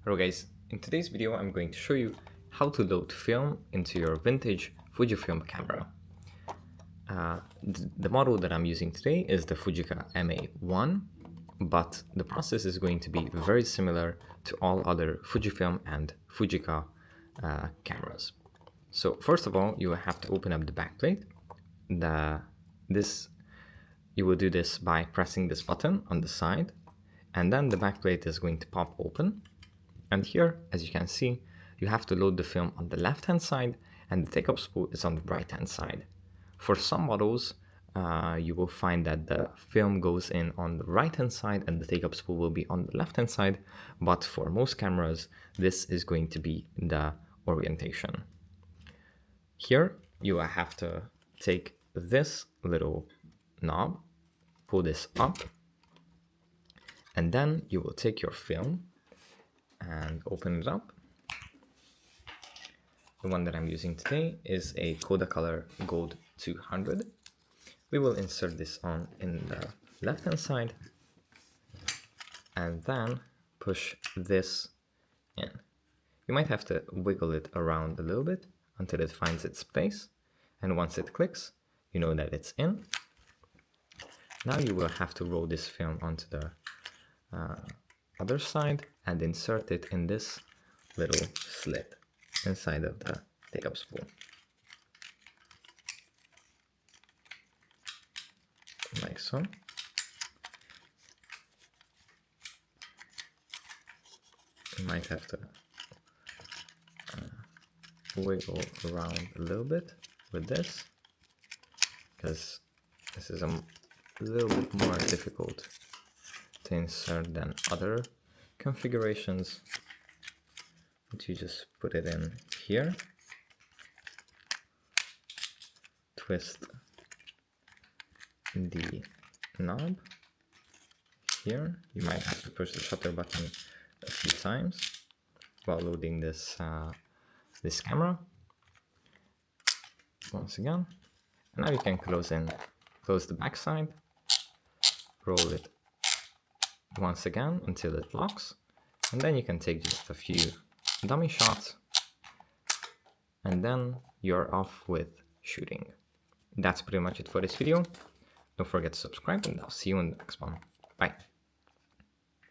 Hello guys, in today's video I'm going to show you how to load film into your vintage Fujifilm camera. The model that I'm using today is the Fujica MA1, but the process is going to be very similar to all other Fujifilm and Fujica cameras. So first of all, you will have to open up the backplate. You will do this by pressing this button on the side, and then the backplate is going to pop open. And here, as you can see, you have to load the film on the left-hand side and the take-up spool is on the right-hand side. For some models, you will find that the film goes in on the right-hand side and the take-up spool will be on the left-hand side, but for most cameras, this is going to be the orientation. Here, you will have to take this little knob, pull this up, and then you will take your film and open it up. The one that I'm using today is a Kodacolor Gold 200. We will insert this on in the left hand side and then push this in. You might have to wiggle it around a little bit until it finds its place, and once it clicks, you know that it's in. Now you will have to roll this film onto the other side and insert it in this little slit inside of the take-up spool. Like so. You might have to wiggle around a little bit with this, because this is a little bit more difficult to insert than other configurations. But you just put it in here, twist the knob here. You might have to push the shutter button a few times while loading this this camera. Once again, and now you can close the back side, roll it once again until it locks, and then you can take just a few dummy shots, and then you're off with shooting. That's pretty much it for this video. Don't forget to subscribe, and I'll see you in the next one. Bye.